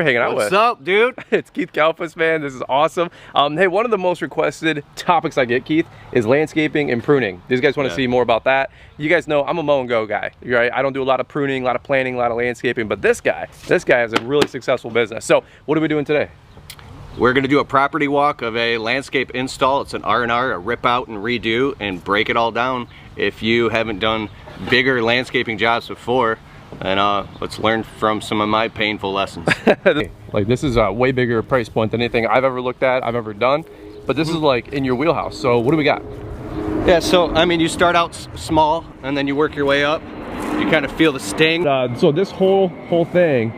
for hanging out with. What's up, dude? It's Keith Kalfas, man. This is awesome. Hey, one of the most requested topics I get, Keith, is landscaping and pruning. These guys want to see more about that. You guys know I'm a mow and go guy, right? I don't do a lot of pruning, a lot of planting, a lot of landscaping, but this guy has a really successful business. So what are we doing today? We're gonna do a property walk of a landscape install. It's an R&R, a rip out and redo, and break it all down. If you haven't done bigger landscaping jobs before, and let's learn from some of my painful lessons. Like, this is a way bigger price point than anything I've ever looked at, I've ever done, but this is like in your wheelhouse. So what do we got? Yeah, so I mean, you start out small and then you work your way up. You kind of feel the sting. So this whole thing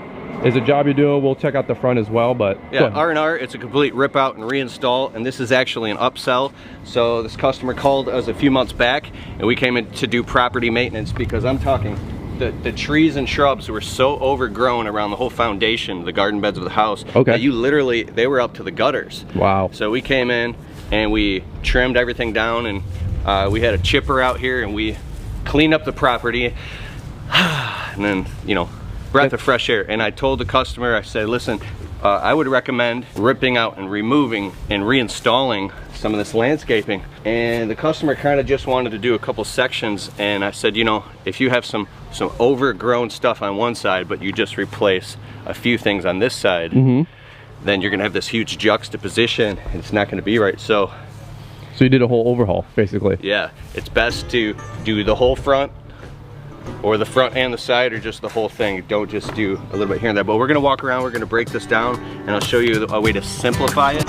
is a job you're doing. We'll check out the front as well, but yeah, R&R, it's a complete rip out and reinstall, and this is actually an upsell. So this customer called us a few months back and we came in to do property maintenance because I'm talking the trees and shrubs were so overgrown around the whole foundation, the garden beds of the house, that you literally, they were up to the gutters. Wow. So we came in and we trimmed everything down, and we had a chipper out here and we cleaned up the property. And then, you know, breath of fresh air. And I told the customer, I said, listen, I would recommend ripping out and removing and reinstalling some of this landscaping. And the customer kind of just wanted to do a couple sections, and I said, you know, if you have some overgrown stuff on one side, but you just replace a few things on this side, then you're gonna have this huge juxtaposition and it's not gonna be right. So you did a whole overhaul, basically. Yeah, it's best to do the whole front, or the front and the side, or just the whole thing. Don't just do a little bit here and there. But we're gonna walk around, we're gonna break this down, and I'll show you a way to simplify it.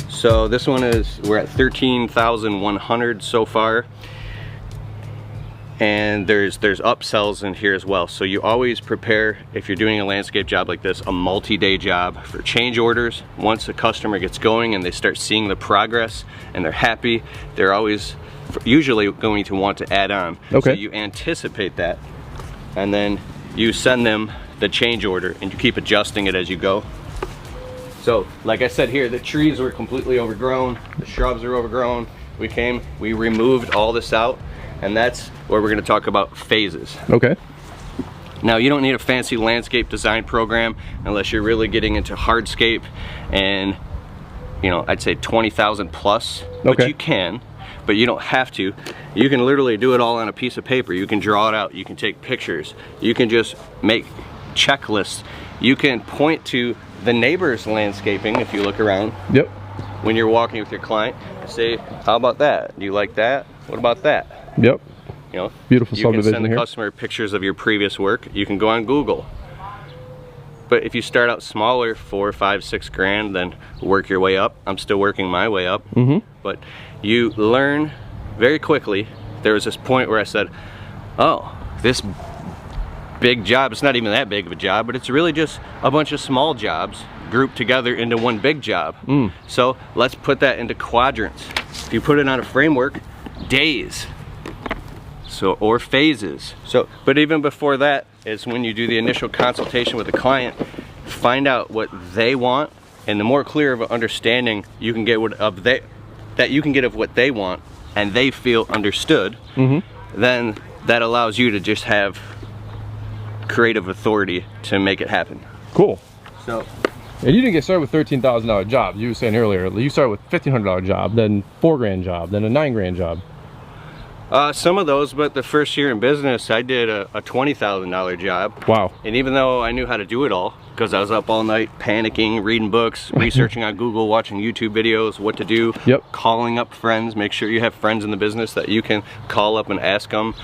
So this one is, we're at 13,100 so far. And there's upsells in here as well. So you always prepare, if you're doing a landscape job like this, a multi-day job for change orders. Once the customer gets going and they start seeing the progress and they're happy, they're always usually going to want to add on. Okay. So you anticipate that, and then you send them the change order and you keep adjusting it as you go. So like I said here, the trees were completely overgrown, the shrubs are overgrown. We came, we removed all this out, and that's where we're gonna talk about phases. Okay. Now, you don't need a fancy landscape design program unless you're really getting into hardscape and, you know, I'd say 20,000 plus, but you can, but you don't have to. You can literally do it all on a piece of paper. You can draw it out, you can take pictures, you can just make checklists. You can point to the neighbor's landscaping if you look around. Yep. When you're walking with your client, say, how about that? Do you like that? What about that? Yep. You know, beautiful you subdivision can send the customer pictures of your previous work. You can go on Google. But if you start out smaller, 4, 5, 6 grand, then work your way up. I'm still working my way up. But you learn very quickly. There was this point where I said, oh, this big job, it's not even that big of a job, but it's really just a bunch of small jobs grouped together into one big job. So let's put that into quadrants. If you put it on a framework, days, so, or phases. So, but even before that is when you do the initial consultation with the client, find out what they want, and the more clear of an understanding you can get of what they want, and they feel understood, then that allows you to just have creative authority to make it happen. Cool. So, and you didn't get started with $13,000 job. You were saying earlier, you started with $1,500 job, then $4 grand job, then a $9 grand job. Some of those, but the first year in business, I did a $20,000 job. Wow. And even though I knew how to do it all, because I was up all night panicking, reading books, researching on Google, watching YouTube videos, what to do, calling up friends, make sure you have friends in the business that you can call up and ask them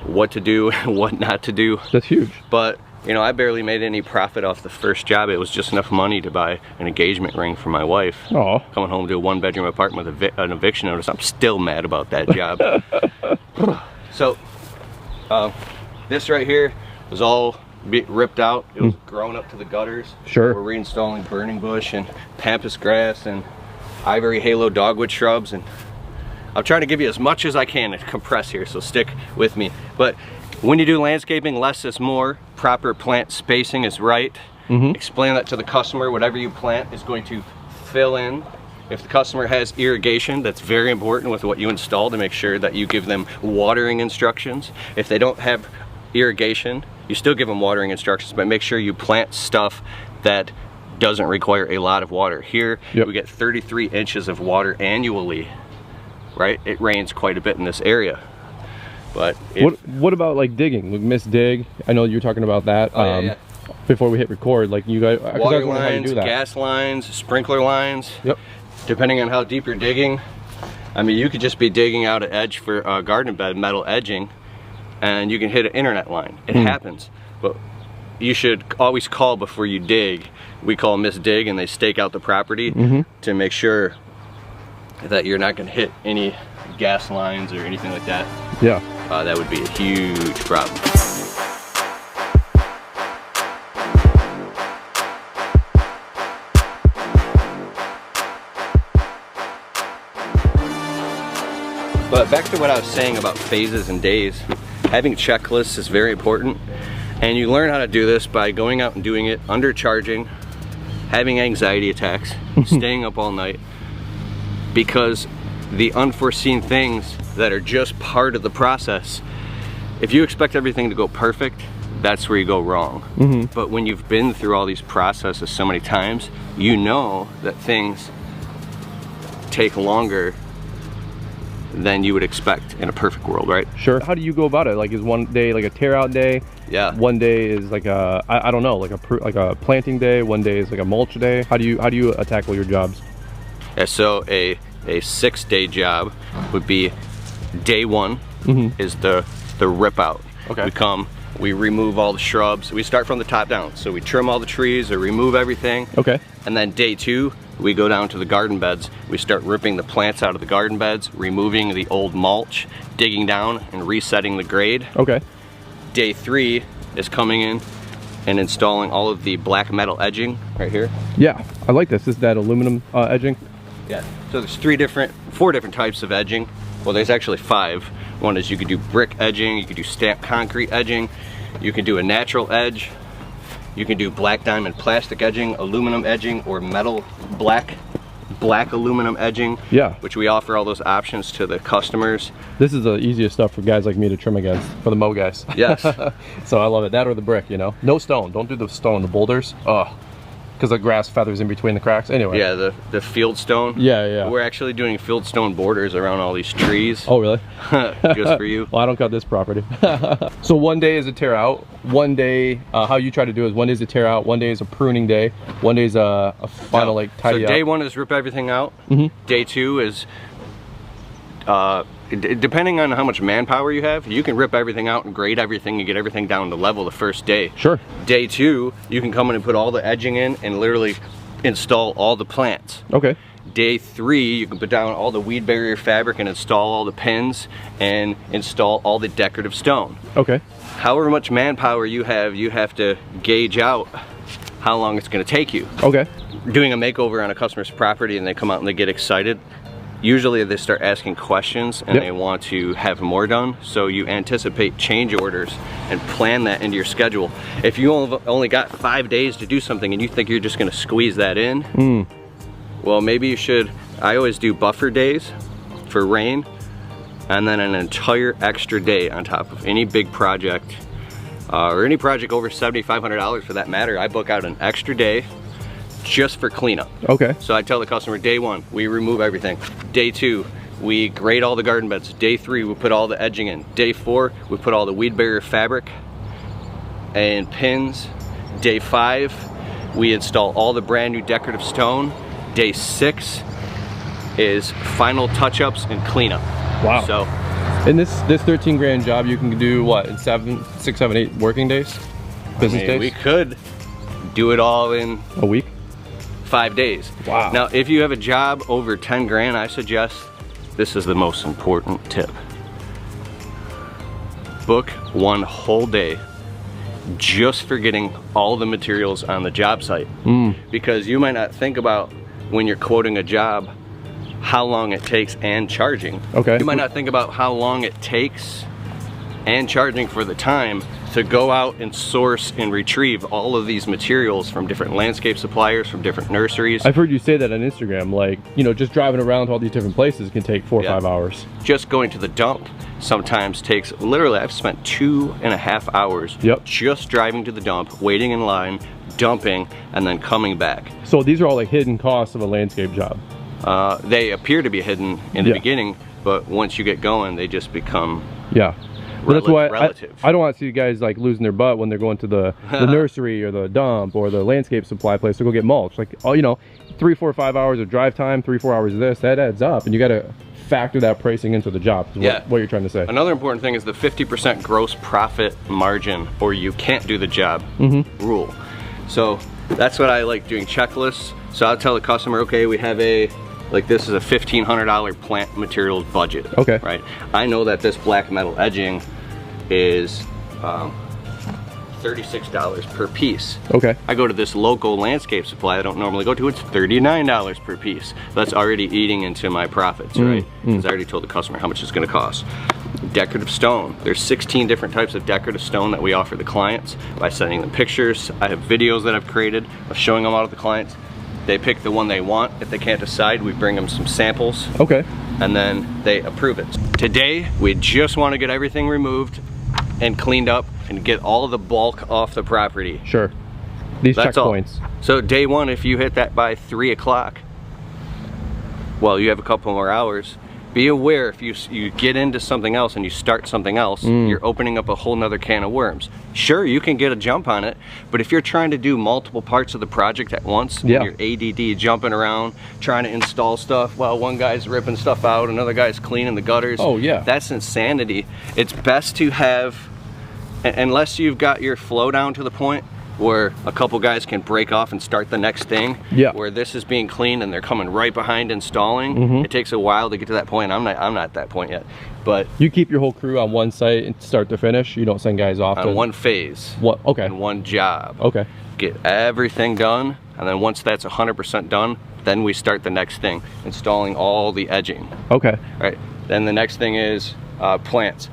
what to do and what not to do. That's huge. But, you know, I barely made any profit off the first job. It was just enough money to buy an engagement ring for my wife. Oh. Coming home to a 1-bedroom apartment with an eviction notice. I'm still mad about that job. So, this right here was all ripped out. It was grown up to the gutters. Sure. We're reinstalling burning bush and pampas grass and ivory halo dogwood shrubs, and I'm trying to give you as much as I can to compress here, so stick with me. But when you do landscaping, less is more. Proper plant spacing is right. explain that to the customer. Whatever you plant is going to fill in. If the customer has irrigation, that's very important with what you install, to make sure that you give them watering instructions. If they don't have irrigation, you still give them watering instructions, but make sure you plant stuff that doesn't require a lot of water. Here, we get 33 inches of water annually, right? It rains quite a bit in this area. But what about like digging, like missed dig? I know you're talking about that. Before we hit record, like you guys, water lines, gas lines, sprinkler lines. Depending on how deep you're digging. I mean, you could just be digging out an edge for a garden bed, metal edging, and you can hit an internet line. It happens, but you should always call before you dig. We call missed dig, and they stake out the property to make sure that you're not gonna hit any gas lines or anything like that. That would be a huge problem. But back to what I was saying about phases and days, having checklists is very important, and you learn how to do this by going out and doing it, undercharging, having anxiety attacks, staying up all night, because the unforeseen things that are just part of the process, if you expect everything to go perfect, that's where you go wrong. But when you've been through all these processes so many times, you know that things take longer than you would expect in a perfect world, right? Sure. How do you go about it? Like, is one day like a tear out day? One day is like a, I don't know, like a planting day. One day is like a mulch day. How do you tackle your jobs? So a 6-day job would be day one is the rip out. We remove all the shrubs. We start from the top down. So we trim all the trees or remove everything. And then day two, we go down to the garden beds. We start ripping the plants out of the garden beds, removing the old mulch, digging down and resetting the grade. Day three is coming in and installing all of the black metal edging right here. I like this. Is that aluminum edging? So there's 4 different types of edging. Well, there's actually 5. One is you could do brick edging, you could do stamped concrete edging, you can do a natural edge, you can do black diamond plastic edging, aluminum edging, or metal black aluminum edging, which we offer all those options to the customers. This is the easiest stuff for guys like me to trim against, for the mow guys. So I love it. That or the brick, you know. No stone. Don't do the stone, the boulders. Because the grass feathers in between the cracks. Anyway. The field stone. We're actually doing field stone borders around all these trees. Oh, really? Just for you. Well, I don't cut this property. So one day is a tear out. One day, how you try to do is one day is a tear out. One day is a pruning day. One day is a final like tidy up. So day one is rip everything out. Day two is, depending on how much manpower you have, you can rip everything out and grade everything and get everything down to level the first day. Day two, you can come in and put all the edging in and literally install all the plants. Day three, you can put down all the weed barrier fabric and install all the pins and install all the decorative stone. However much manpower you have to gauge out how long it's going to take you. Doing a makeover on a customer's property and they come out and they get excited, usually they start asking questions and they want to have more done, so you anticipate change orders and plan that into your schedule. If you only got 5 days to do something and you think you're just going to squeeze that in, well, maybe you should. I always do buffer days for rain and then an entire extra day on top of any big project or any project over $7,500 for that matter. I book out an extra day just for cleanup. So I tell the customer, day one, we remove everything. Day two, we grade all the garden beds. Day three, we put all the edging in. Day four, we put all the weed barrier fabric and pins. Day five, we install all the brand new decorative stone. Day six is final touch-ups and cleanup. So in this 13 grand job, you can do what, in 6, 7, 8 working days? Business days? We could do it all in a week. 5 days. Now, if you have a job over 10 grand, I suggest this is the most important tip. Book one whole day just for getting all the materials on the job site. Because you might not think about, when you're quoting a job, how long it takes and charging. You might not think about how long it takes and charging for the time to go out and source and retrieve all of these materials from different landscape suppliers, from different nurseries. I've heard you say that on Instagram, like, you know, just driving around to all these different places can take 4 or 5 hours. Just going to the dump sometimes takes, literally, I've spent 2.5 hours just driving to the dump, waiting in line, dumping, and then coming back. So these are all like hidden costs of a landscape job. They appear to be hidden in the beginning, but once you get going, they just become Well, that's why I don't want to see guys like losing their butt when they're going to the nursery or the dump or the landscape supply place to go get mulch. Like, oh, you know, 3, 4, 5 hours of drive time, 3, 4 hours of this, that adds up, and you got to factor that pricing into the job. What you're trying to say. Another important thing is the 50% gross profit margin, or you can't do the job rule. So that's what I like doing, checklists. So I'll tell the customer, okay, we have a, like, this is a $1,500 plant materials budget. Okay. Right. I know that this black metal edging is $36 per piece. Okay. I go to this local landscape supply I don't normally go to, it's $39 per piece. That's already eating into my profits, right? Because I already told the customer how much it's gonna cost. Decorative stone. There's 16 different types of decorative stone that we offer the clients by sending them pictures. I have videos that I've created of showing them out to the clients. They pick the one they want. If they can't decide, we bring them some samples. Okay. And then they approve it. Today, we just want to get everything removed and cleaned up and get all of the bulk off the property. Sure. These checkpoints. So day one, if you hit that by 3 o'clock, well, you have a couple more hours. Be aware if you get into something else and you start something else, you're opening up a whole nother can of worms. Sure, you can get a jump on it, but if you're trying to do multiple parts of the project at once, when you're ADD jumping around, trying to install stuff while one guy's ripping stuff out, another guy's cleaning the gutters. Oh yeah. That's insanity. It's best to have, unless you've got your flow down to the point where a couple guys can break off and start the next thing, where this is being cleaned and they're coming right behind installing. It takes a while to get to that point. I'm not at that point yet, but you keep your whole crew on one site and start to finish. You don't send guys off on one phase. What? Okay. And one job. Okay. Get everything done, and then once that's 100% done, then we start the next thing, installing all the edging. Okay. Right. Then the next thing is plants.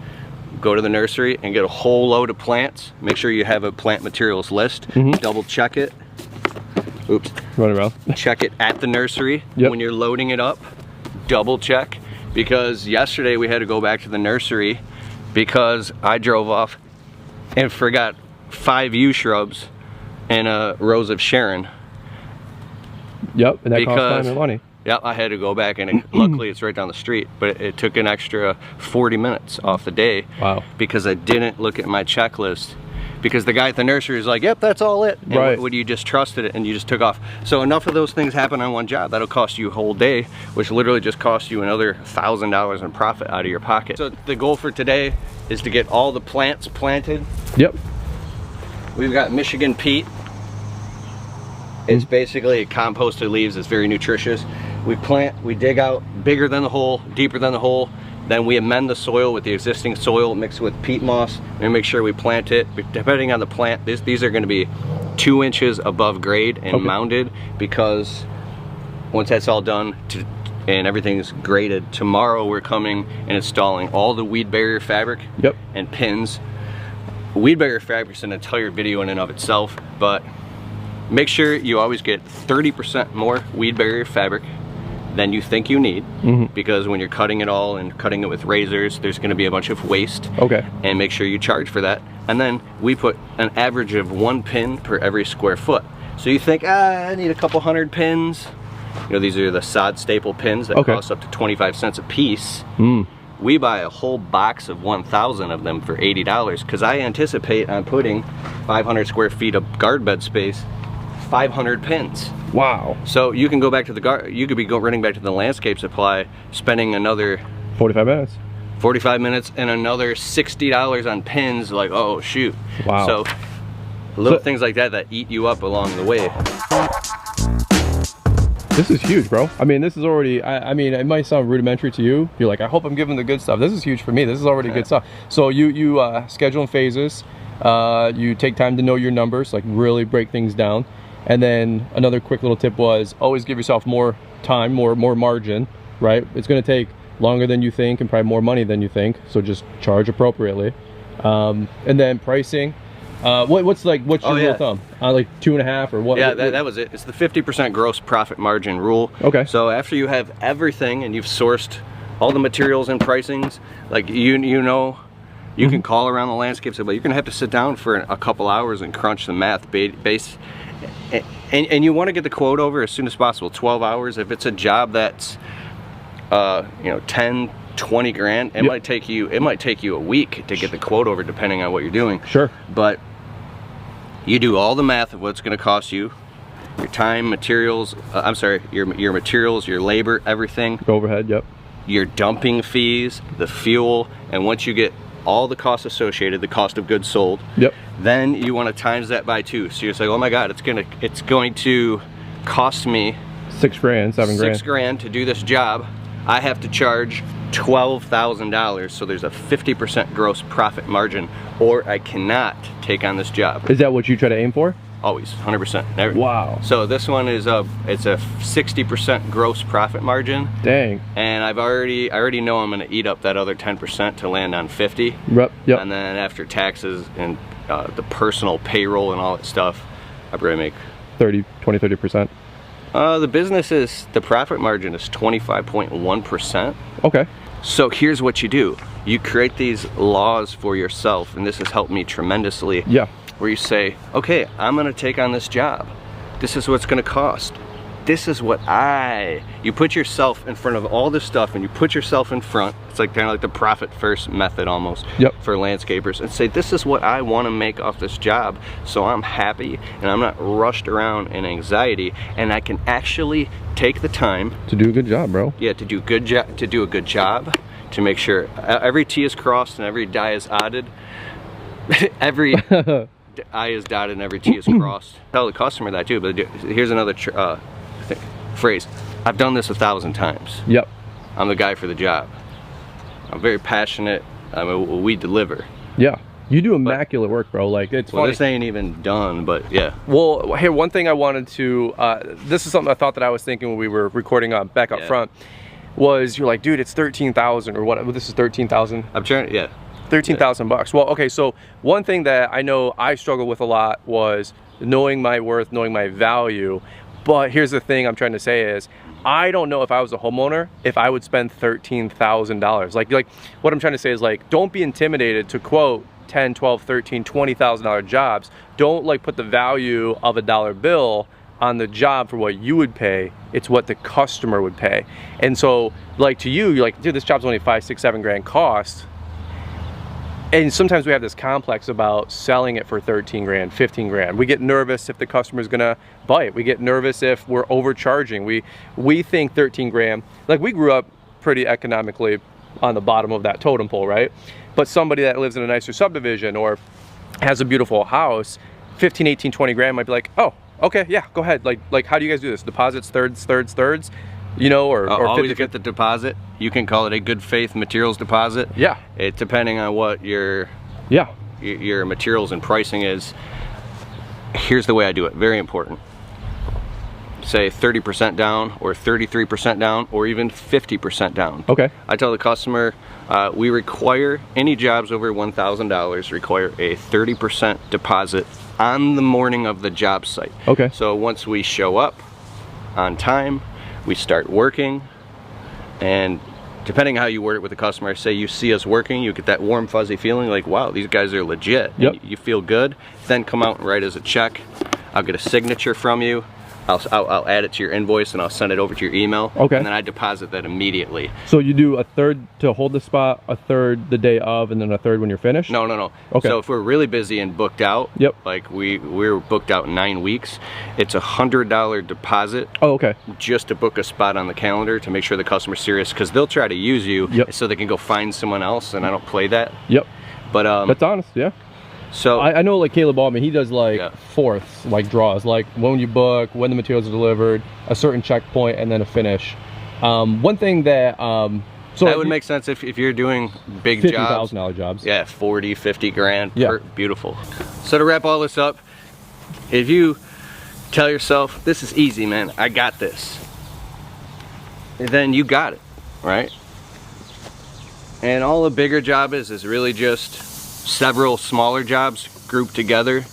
Go to the nursery and get a whole load of plants. Make sure you have a plant materials list. Double check it. Oops. Running around. Check it at the nursery when you're loading it up. Double check, because yesterday we had to go back to the nursery because I drove off and forgot 5 yew shrubs and a rose of Sharon. Yep, and that costs time and money. Yep, I had to go back, and luckily it's right down the street, but it took an extra 40 minutes off the day. Wow. Because I didn't look at my checklist, because the guy at the nursery is like, yep, that's all it. And would you just trusted it and you just took off. So enough of those things happen on one job. That'll cost you a whole day, which literally just costs you another $1,000 in profit out of your pocket. So the goal for today is to get all the plants planted. Yep. We've got Michigan peat. It's basically composted leaves. It's very nutritious. We plant, we dig out bigger than the hole, deeper than the hole, then we amend the soil with the existing soil mixed with peat moss and make sure we plant it. Depending on the plant, these are going to be 2 inches above grade and mounded, because once that's all done and everything's graded, tomorrow we're coming and installing all the weed barrier fabric and pins. Weed barrier fabric is an entire video in and of itself, but make sure you always get 30% more weed barrier fabric than you think you need, because when you're cutting it all and cutting it with razors, there's going to be a bunch of waste. And make sure you charge for that. And then we put an average of 1 pin per every square foot. So you think, I need a couple hundred pins. You know, these are the sod staple pins that cost up to 25 cents a piece. We buy a whole box of 1,000 of them for $80, because I anticipate on putting 500 square feet of guard bed space, 500 pins. Wow. So you can go back to the you could be running back to the landscape supply, spending another 45 minutes. 45 minutes and another $60 on pins, like, oh shoot. Wow. So little things like that eat you up along the way. This is huge, bro. I mean, this is already, I mean, it might sound rudimentary to you. You're like, I hope I'm giving the good stuff. This is huge for me. This is already good stuff. So you schedule in phases. You take time to know your numbers, like really break things down. And then another quick little tip was always give yourself more time, more margin, right? It's going to take longer than you think and probably more money than you think. So just charge appropriately. And then pricing. What's your rule of thumb? Like 2.5 or what? Yeah, that was it. It's the 50% gross profit margin rule. Okay. So after you have everything and you've sourced all the materials and pricings, like you can call around the landscape, but you're gonna have to sit down for a couple hours and crunch the math base, and you want to get the quote over as soon as possible. 12 hours. If it's a job that's 10, 20 grand, it might take you a week to get the quote over, depending on what you're doing. Sure. But you do all the math of what's going to cost you, your time, materials. Your materials, your labor, everything. Overhead. Yep. Your dumping fees, the fuel, and once you get all the costs associated, the cost of goods sold. Yep. Then you want to times that by 2. So you're like, oh my God, it's going to cost me $6 grand, $7 grand. $6 grand to do this job. I have to charge $12,000, so there's a 50% gross profit margin, or I cannot take on this job. Is that what you try to aim for? Always, 100%. Wow. So this one is it's a 60% gross profit margin. Dang. And I already know I'm gonna eat up that other 10% to land on 50. Yep. And then after taxes and the personal payroll and all that stuff, I probably make 30%. The profit margin is 25.1%. Okay. So here's what you do. You create these laws for yourself, and this has helped me tremendously. Yeah. Where you say, okay, I'm gonna take on this job. This is what it's gonna cost. This is what you put yourself in front of all this stuff, and you put yourself in front. It's like kind of like the profit first method almost. Yep. For landscapers, and say, this is what I wanna make off this job, so I'm happy and I'm not rushed around in anxiety, and I can actually take the time to do a good job, bro. Yeah, to do a good job, to make sure every T is crossed and every I is dotted. Every I is dotted and every T is crossed. Tell the customer that too, but here's another phrase. I've done this 1,000 times. Yep. I'm the guy for the job. I'm very passionate. We deliver. Yeah. You do immaculate work, bro. Like, it's funny. This ain't even done, but yeah. Well, here, one thing I wanted to, this is something I thought that I was thinking when we were recording back up front, was you're like, dude, it's 13,000 or what? This is 13,000. I'm trying, yeah. 13,000 bucks. Well, okay, so one thing that I know I struggled with a lot was knowing my worth, knowing my value. But here's the thing I'm trying to say is, I don't know if I was a homeowner, if I would spend $13,000. Like what I'm trying to say is, like, don't be intimidated to quote 10, 12, 13, $20,000 jobs. Don't like put the value of a dollar bill on the job for what you would pay. It's what the customer would pay. And so, like, to you, you're like, dude, this job's only 5, 6, 7 grand cost. And sometimes we have this complex about selling it for 13 grand, 15 grand. We get nervous if the customer's gonna buy it. We get nervous if we're overcharging. We think 13 grand, like, we grew up pretty economically on the bottom of that totem pole, right? But somebody that lives in a nicer subdivision or has a beautiful house, 15, 18, 20 grand might be like, oh, okay, yeah, go ahead. Like how do you guys do this? Deposits, thirds, you know, or always 50, get the deposit. You can call it a good faith materials deposit. Yeah. It depending on what your materials and pricing is. Here's the way I do it. Very important. Say 30% down, or 33% down, or even 50% down. Okay. I tell the customer, we require any jobs over $1,000 require a 30% deposit on the morning of the job site. Okay. So once we show up on time, we start working, and depending how you word it with the customer, say you see us working, you get that warm fuzzy feeling like, wow, these guys are legit. Yep. You feel good. Then come out and write us a check. I'll get a signature from you. I'll add it to your invoice and I'll send it over to your email. Okay. And then I deposit that immediately. So you do a third to hold the spot, a third the day of, and then a third when you're finished? No. Okay. So if we're really busy and booked out, like we're booked out 9 weeks, it's $100 deposit. Oh, okay. Just to book a spot on the calendar to make sure the customer's serious, because they'll try to use you so they can go find someone else, and I don't play that. Yep. But that's honest, yeah. So I know, like, Caleb Ballman, he does like fourths, like draws, like when you book, when the materials are delivered, a certain checkpoint, and then a finish. One thing that so that would make sense if you're doing big jobs, $50,000 jobs. Yeah, 40, 50 grand. Yeah. Beautiful. So to wrap all this up, if you tell yourself, this is easy, man, I got this, then you got it, right? And all a bigger job is really just several smaller jobs grouped together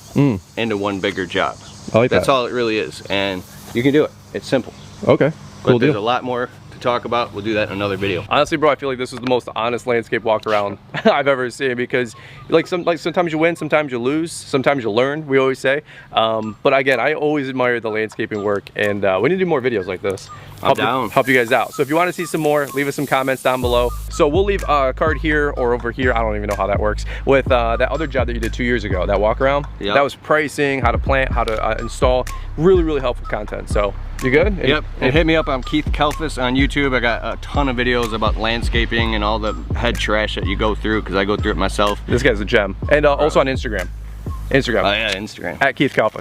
into one bigger job. I like That's that. all it really is, and you can do it. It's simple. Okay, cool But there's deal. a lot more to talk about. We'll do that in another video. Honestly, bro, I feel like this is the most honest landscape walk around I've ever seen, because like sometimes you win, sometimes you lose, sometimes you learn, we always say. But again, I always admire the landscaping work, and we need to do more videos like this. I'm down. Help you guys out. So if you want to see some more, leave us some comments down below. So we'll leave a card here or over here, I don't even know how that works, with that other job that you did 2 years ago, that walk around. Yep. That was pricing, how to plant, how to install. Really helpful content. So you good? Yep, and hit me up on Keith Kalfas on YouTube. I got a ton of videos about landscaping and all the head trash that you go through, because I go through it myself. This guy's a gem. And also on Instagram. Oh yeah, Instagram. At Keith Kalfas.